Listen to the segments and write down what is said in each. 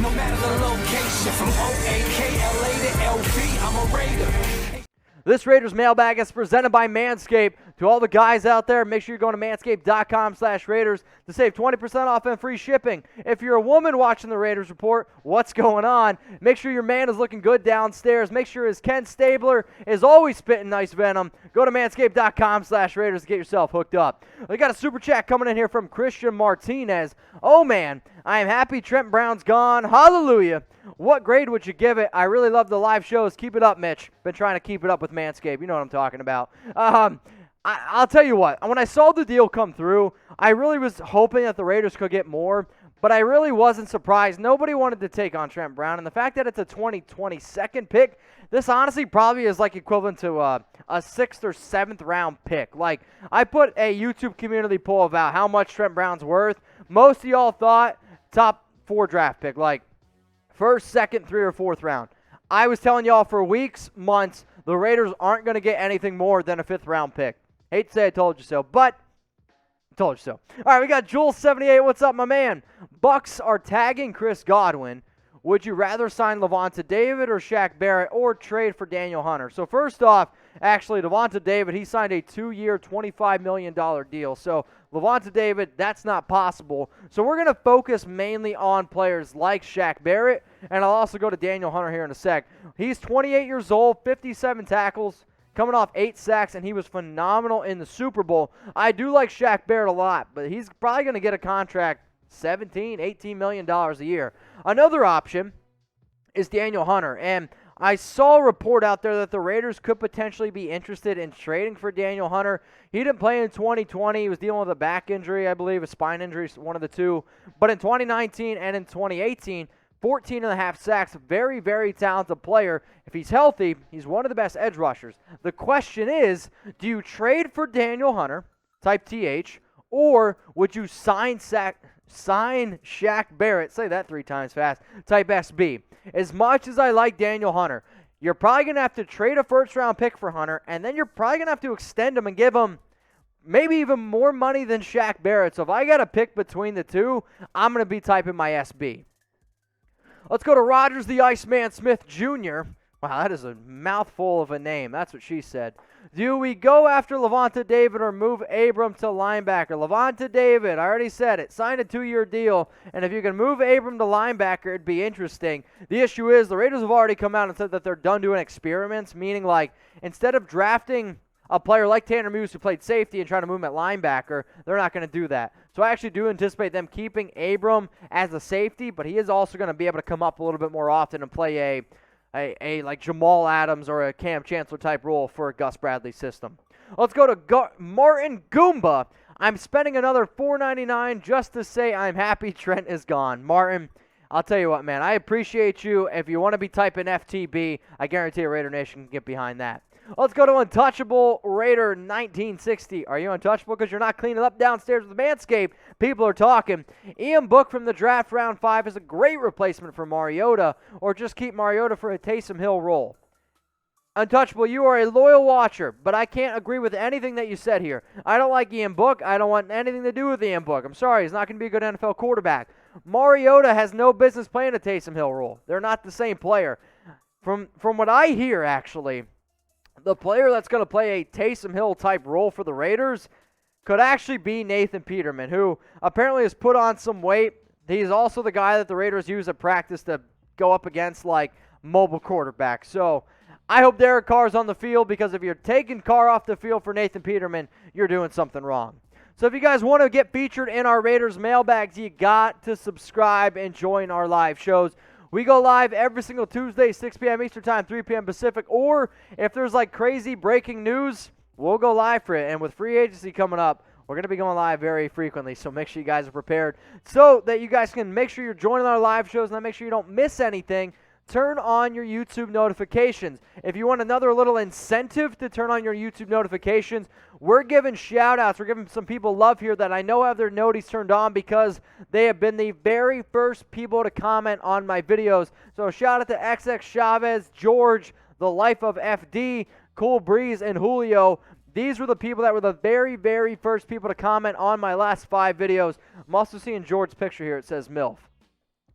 no matter the location. From O-A-K-L-A to L-V, I'm a Raider. This Raiders Mailbag is presented by Manscaped. To all the guys out there, make sure you're going to manscaped.com/Raiders to save 20% off and free shipping. If you're a woman watching the Raiders Report, what's going on? Make sure your man is looking good downstairs. Make sure his Ken Stabler is always spitting nice venom. Go to manscaped.com/Raiders to get yourself hooked up. We got a super chat coming in here from Christian Martinez. Oh, man, I am happy Trent Brown's gone. Hallelujah. What grade would you give it? I really love the live shows. Keep it up, Mitch. Been trying to keep it up with Manscaped. You know what I'm talking about. I'll tell you what. When I saw the deal come through, I really was hoping that the Raiders could get more, but I really wasn't surprised. Nobody wanted to take on Trent Brown, and the fact that it's a 2022nd pick, this honestly probably is like equivalent to a 6th or 7th round pick. Like, I put a YouTube community poll about how much Trent Brown's worth. Most of y'all thought top 4 draft pick, like 1st, 2nd, 3rd, or 4th round. I was telling y'all for weeks, months, the Raiders aren't going to get anything more than a 5th round pick. Hate to say I told you so, but I told you so. All right, we got Jules78. What's up, my man? Bucks are tagging Chris Godwin. Would you rather sign Lavonte David or Shaq Barrett or trade for Daniell Hunter? So first off, actually, Lavonte David, he signed a 2-year, $25 million deal. So Lavonte David, that's not possible. So we're going to focus mainly on players like Shaq Barrett, and I'll also go to Daniell Hunter here in a sec. He's 28 years old, 57 tackles, coming off 8 sacks, and he was phenomenal in the Super Bowl. I do like Shaq Barrett a lot, but he's probably going to get a contract $17, $18 million a year. Another option is Daniell Hunter, and I saw a report out there that the Raiders could potentially be interested in trading for Daniell Hunter. He didn't play in 2020. He was dealing with a back injury, I believe, a spine injury, one of the two. But in 2019 and in 2018, 14.5 sacks, very, very talented player. If he's healthy, he's one of the best edge rushers. The question is, do you trade for Daniell Hunter, type TH, or would you sign Shaq Barrett, say that 3 times fast, type SB? As much as I like Daniell Hunter, you're probably going to have to trade a first-round pick for Hunter, and then you're probably going to have to extend him and give him maybe even more money than Shaq Barrett. So if I got to pick between the two, I'm going to be typing my SB. Let's go to Rogers the Iceman Smith Jr. Wow, that is a mouthful of a name. That's what she said. Do we go after Lavonte David or move Abram to linebacker? Lavonte David, I already said it, signed a 2-year deal, and if you can move Abram to linebacker, it'd be interesting. The issue is the Raiders have already come out and said that they're done doing experiments, meaning like instead of drafting a player like Tanner Muse who played safety and trying to move him at linebacker, they're not going to do that. So I actually do anticipate them keeping Abram as a safety, but he is also going to be able to come up a little bit more often and play a like Jamal Adams or a Cam Chancellor type role for a Gus Bradley system. Let's go to Martin Goomba. I'm spending another $4.99 just to say I'm happy Trent is gone. Martin, I'll tell you what, man, I appreciate you. If you want to be typing FTB, I guarantee Raider Nation can get behind that. Let's go to Untouchable Raider 1960. Are you untouchable because you're not cleaning up downstairs with Manscaped? People are talking. Ian Book from the draft round 5 is a great replacement for Mariota, or just keep Mariota for a Taysom Hill role. Untouchable, you are a loyal watcher, but I can't agree with anything that you said here. I don't like Ian Book. I don't want anything to do with Ian Book. I'm sorry, he's not going to be a good NFL quarterback. Mariota has no business playing a Taysom Hill role. They're not the same player. From what I hear, actually, the player that's going to play a Taysom Hill type role for the Raiders could actually be Nathan Peterman, who apparently has put on some weight. He's also the guy that the Raiders use at practice to go up against like mobile quarterbacks. So I hope Derek Carr's on the field, because if you're taking Carr off the field for Nathan Peterman, you're doing something wrong. So if you guys want to get featured in our Raiders mailbags, you got to subscribe and join our live shows. We go live every single Tuesday, 6 p.m. Eastern Time, 3 p.m. Pacific, or if there's like crazy breaking news, we'll go live for it. And with free agency coming up, we're going to be going live very frequently, so make sure you guys are prepared so that you guys can make sure you're joining our live shows and make sure you don't miss anything. Turn on your YouTube notifications. If you want another little incentive to turn on your YouTube notifications, we're giving shout-outs. We're giving some people love here that I know have their noties turned on because they have been the very first people to comment on my videos. So shout out to XX Chavez, George, The Life of FD, Cool Breeze, and Julio. These were the people that were the very, very first people to comment on my last 5 videos. I'm also seeing George's picture here. It says MILF.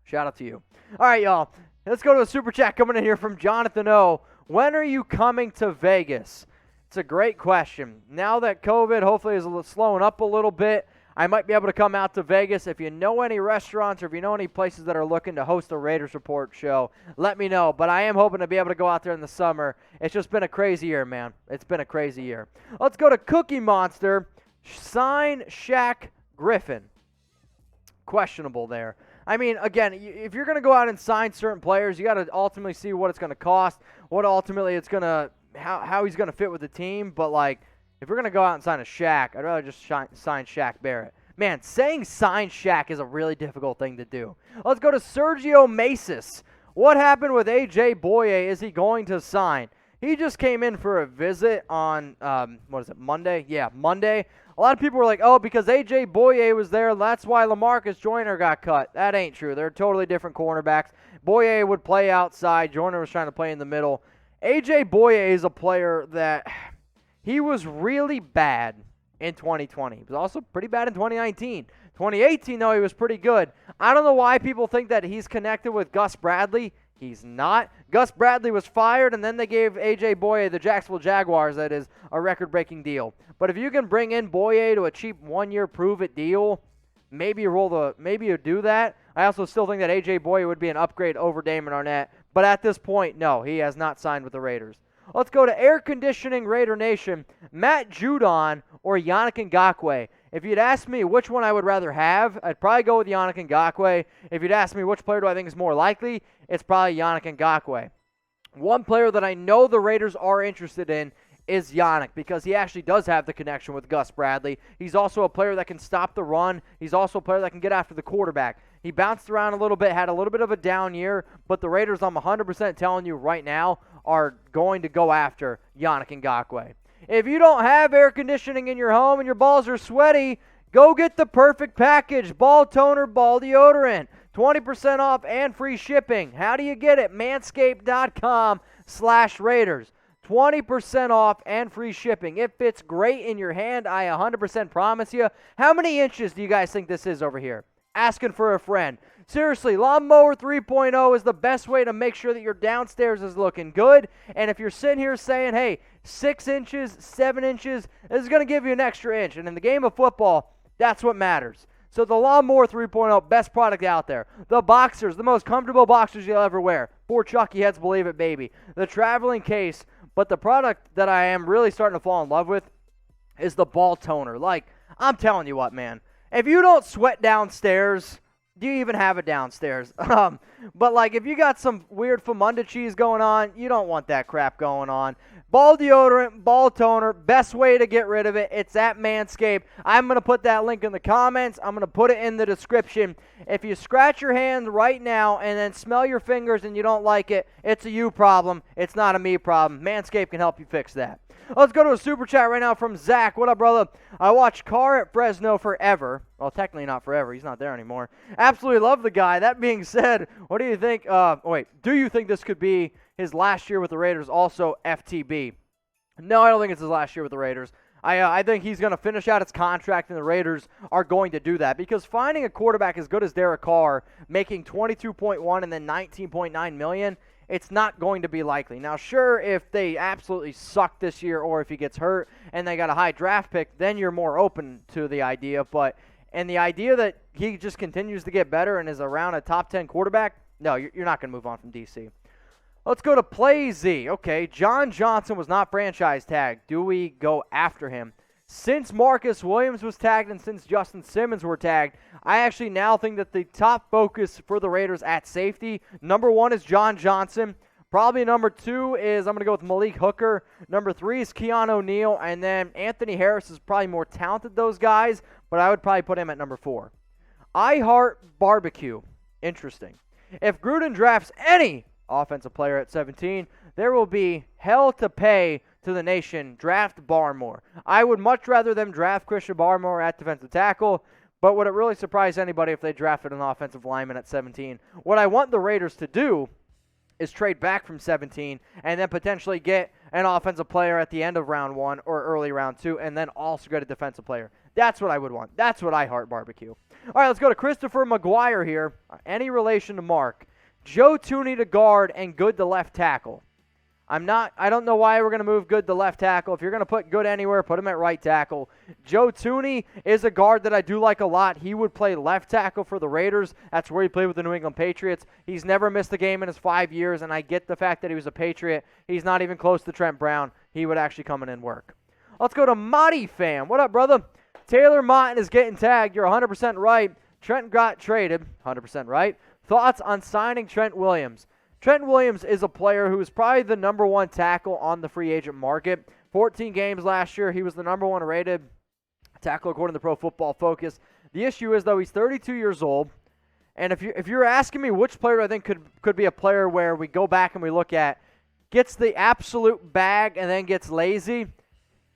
Shout out to you. All right, y'all. Let's go to a super chat coming in here from Johnathan O. When are you coming to Vegas? It's a great question. Now that COVID hopefully is slowing up a little bit, I might be able to come out to Vegas. If you know any restaurants or if you know any places that are looking to host a Raiders Report show, let me know. But I am hoping to be able to go out there in the summer. It's just been a crazy year, man. It's been a crazy year. Let's go to Cookie Monster. Sign Shaq Griffin. Questionable there. I mean, again, if you're going to go out and sign certain players, you got to ultimately see what it's going to cost, what ultimately it's going to, how he's going to fit with the team. But, like, if we're going to go out and sign a Shaq, I'd rather just sign Shaq Barrett. Man, saying sign Shaq is a really difficult thing to do. Let's go to Sergio Masis. What happened with AJ Bouye? Is he going to sign? He just came in for a visit on, Monday? Yeah, Monday. A lot of people were like, oh, because AJ Bouye was there, that's why LaMarcus Joyner got cut. That ain't true. They're totally different cornerbacks. Bouye would play outside. Joyner was trying to play in the middle. AJ Bouye is a player that he was really bad in 2020. He was also pretty bad in 2019. 2018, though, he was pretty good. I don't know why people think that he's connected with Gus Bradley. He's not. Gus Bradley was fired, and then they gave AJ Bouye, the Jacksonville Jaguars, that is, a record-breaking deal. But if you can bring in Bouye to a cheap one-year prove-it deal, maybe you do that. I also still think that AJ Bouye would be an upgrade over Damon Arnett. But at this point, no, he has not signed with the Raiders. Let's go to Air Conditioning Raider Nation. Matt Judon or Yannick Ngakoue. If you'd ask me which one I would rather have, I'd probably go with Yannick Ngakoue. If you'd ask me which player do I think is more likely, it's probably Yannick Ngakoue. One player that I know the Raiders are interested in is Yannick because he actually does have the connection with Gus Bradley. He's also a player that can stop the run. He's also a player that can get after the quarterback. He bounced around a little bit, had a little bit of a down year, but the Raiders, I'm 100% telling you right now, are going to go after Yannick Ngakoue. If you don't have air conditioning in your home and your balls are sweaty, go get the perfect package, ball toner, ball deodorant. 20% off and free shipping. How do you get it? Manscaped.com/Raiders. 20% off and free shipping. It fits great in your hand, I 100% promise you. How many inches do you guys think this is over here? Asking for a friend. Seriously, Lawnmower 3.0 is the best way to make sure that your downstairs is looking good. And if you're sitting here saying, hey, 6 inches, 7 inches, this is going to give you an extra inch. And in the game of football, that's what matters. So the Lawnmower 3.0, best product out there. The boxers, the most comfortable boxers you'll ever wear. Poor Chucky heads believe it, baby. The traveling case. But the product that I am really starting to fall in love with is the ball toner. Like, I'm telling you what, man. If you don't sweat downstairs, do you even have it downstairs? But, like, if you got some weird Famunda cheese going on, you don't want that crap going on. Ball deodorant, ball toner, best way to get rid of it. It's at Manscaped. I'm going to put that link in the comments. I'm going to put it in the description. If you scratch your hand right now and then smell your fingers and you don't like it, it's a you problem. It's not a me problem. Manscaped can help you fix that. Let's go to a super chat right now from Zach. What up, brother? I watched Carr at Fresno forever. Well, technically not forever. He's not there anymore. Absolutely love the guy. That being said, what do you think? Do you think this could be his last year with the Raiders? Also, FTB. No, I don't think it's his last year with the Raiders. I think he's going to finish out his contract, and the Raiders are going to do that because finding a quarterback as good as Derek Carr, making $22.1 and then $19.9 million, it's not going to be likely. Now, sure, if they absolutely suck this year or if he gets hurt and they got a high draft pick, then you're more open to the idea. And the idea that he just continues to get better and is around a top 10 quarterback, no, you're not going to move on from DC. Let's go to Play Z. Okay, John Johnson was not franchise tagged. Do we go after him? Since Marcus Williams was tagged and since Justin Simmons were tagged, I actually now think that the top focus for the Raiders at safety, number 1 is John Johnson. Probably number 2 is, I'm going to go with Malik Hooker. Number 3 is Keon O'Neal. And then Anthony Harris is probably more talented, those guys, but I would probably put him at number 4. I Heart Barbecue. Interesting. If Gruden drafts any offensive player at 17, there will be hell to pay to the nation. Draft Barmore. I would much rather them draft Christian Barmore at defensive tackle, but would it really surprise anybody if they drafted an offensive lineman at 17? What I want the Raiders to do is trade back from 17 and then potentially get an offensive player at the end of round 1 or early round 2 and then also get a defensive player. That's what I would want. That's what I Heart Barbecue. All right, let's go to Christopher McGuire here. Any relation to Mark? Joe Thuney to guard and Good to left tackle. I don't know why we're going to move Good to left tackle. If you're going to put Good anywhere, put him at right tackle. Joe Thuney is a guard that I do like a lot. He would play left tackle for the Raiders. That's where he played with the New England Patriots. He's never missed a game in his 5 years, and I get the fact that he was a Patriot. He's not even close to Trent Brown. He would actually come in and work. Let's go to Motti Fam. What up, brother? Taylor Motton is getting tagged. You're 100% right. Trent got traded. 100% right. Thoughts on signing Trent Williams? Trent Williams is a player who is probably the number one tackle on the free agent market. 14 games last year. He was the number one rated tackle according to Pro Football Focus. The issue is, though, he's 32 years old. And if you're asking me which player I think could be a player where we go back and we look at, gets the absolute bag and then gets lazy,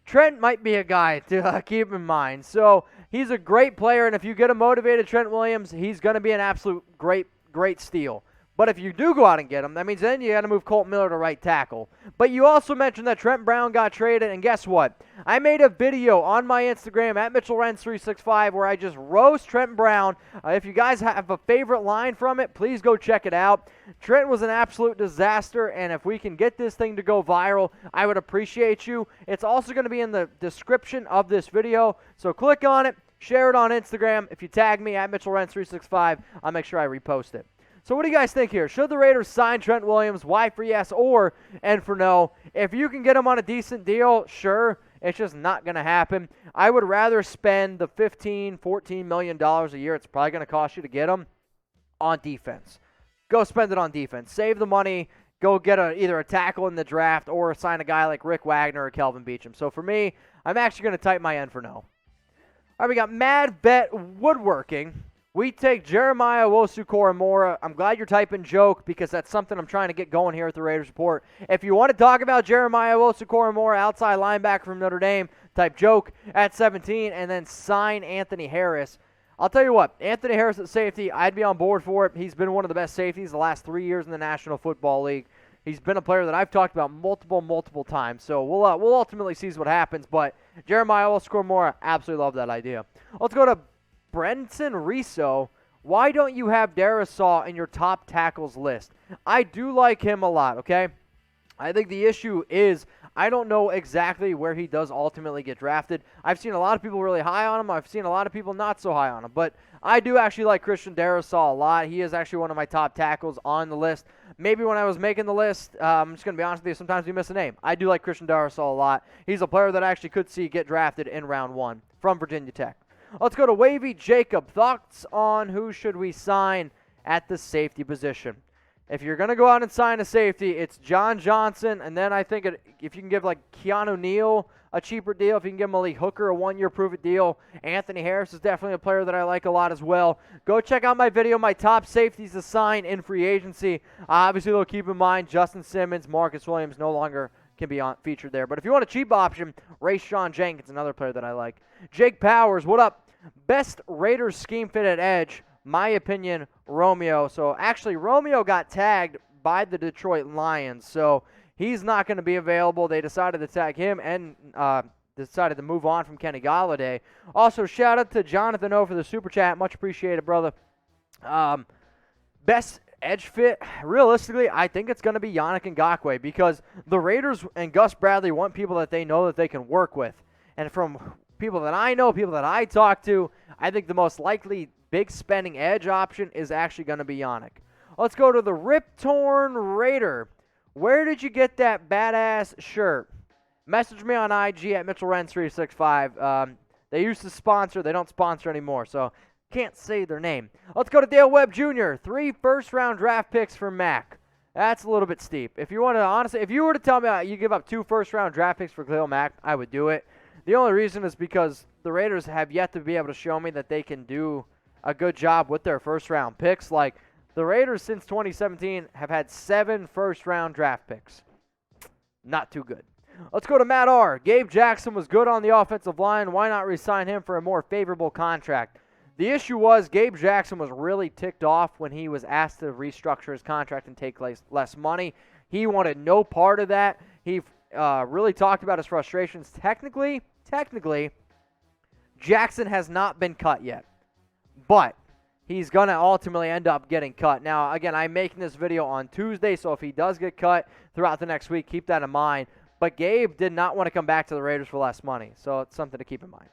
Trent might be a guy to keep in mind. So he's a great player, and if you get a motivated Trent Williams, he's going to be an absolute great steal. But if you do go out and get him, that means then you got to move Colt Miller to right tackle. But you also mentioned that Trent Brown got traded, and guess what? I made a video on my Instagram at Mitchell Renz 365 where I just roast Trent Brown. If you guys have a favorite line from it, please go check it out. Trent was an absolute disaster, and if we can get this thing to go viral, I would appreciate you. It's also going to be in the description of this video, so click on it, share it on Instagram. If you tag me at Mitchell Renz 365, I'll make sure I repost it. So what do you guys think here? Should the Raiders sign Trent Williams? Why for yes or and for no? If you can get him on a decent deal, sure. It's just not going to happen. I would rather spend the $15, $14 million a year it's probably going to cost you to get him on defense. Go spend it on defense. Save the money. Go get either a tackle in the draft or sign a guy like Rick Wagner or Kelvin Beachum. So for me, I'm actually going to type my end for no. All right, we got Mad Bet Woodworking. We take Jeremiah Owusu-Koramoah. I'm glad you're typing joke because that's something I'm trying to get going here at the Raiders Report. If you want to talk about Jeremiah Owusu-Koramoah, outside linebacker from Notre Dame, type joke at 17 and then sign Anthony Harris. I'll tell you what, Anthony Harris at safety, I'd be on board for it. He's been one of the best safeties the last 3 years in the National Football League. He's been a player that I've talked about multiple times. So we'll ultimately see what happens. But Jeremiah Owusu-Koramoah, absolutely love that idea. Let's go to Brenton Riso. Why don't you have Darisaw in your top tackles list? I do like him a lot, okay? I think the issue is I don't know exactly where he does ultimately get drafted. I've seen a lot of people really high on him. I've seen a lot of people not so high on him. But I do actually like Christian Darisaw a lot. He is actually one of my top tackles on the list. Maybe when I was making the list, I'm just going to be honest with you, sometimes we miss a name. I do like Christian Darisaw a lot. He's a player that I actually could see get drafted in round 1 from Virginia Tech. Let's go to Wavy Jacob. Thoughts on who should we sign at the safety position? If you're going to go out and sign a safety, it's John Johnson, and then I think if you can give like Keanu Neal a cheaper deal, if you can give Malik Hooker a 1-year prove-it deal, Anthony Harris is definitely a player that I like a lot as well. Go check out my video, my top safeties to sign in free agency. Obviously, though, keep in mind Justin Simmons, Marcus Williams no longer can be featured there. But if you want a cheap option, Rayshawn Jenkins, another player that I like. Jake Powers, what up? Best Raiders scheme fit at edge, my opinion, Romeo. So actually, Romeo got tagged by the Detroit Lions, so he's not going to be available. They decided to tag him and decided to move on from Kenny Golladay. Also, shout out to Johnathan O for the super chat. Much appreciated, brother. Best edge fit, realistically, I think it's going to be Yannick Ngakoue because the Raiders and Gus Bradley want people that they know that they can work with. And from people that I know, people that I talk to, I think the most likely big spending edge option is actually going to be Yannick. Let's go to the Rip Torn Raider. Where did you get that badass shirt? Message me on IG at Mitchell Renz 365. They used to sponsor. They don't sponsor anymore, so can't say their name. Let's go to Dale Webb Jr. 3 first-round draft picks for Mac. That's a little bit steep. If you want to, honestly, if you were to tell me you give up 2 first-round draft picks for Khalil Mack, I would do it. The only reason is because the Raiders have yet to be able to show me that they can do a good job with their first-round picks. Like, the Raiders since 2017 have had 7 first-round draft picks. Not too good. Let's go to Matt R. Gabe Jackson was good on the offensive line. Why not re-sign him for a more favorable contract? The issue was Gabe Jackson was really ticked off when he was asked to restructure his contract and take less money. He wanted no part of that. He really talked about his frustrations. Technically, Jackson has not been cut yet. but he's going to ultimately end up getting cut. Now, again, I'm making this video on Tuesday, so if he does get cut throughout the next week, keep that in mind. But Gabe did not want to come back to the Raiders for less money, so it's something to keep in mind.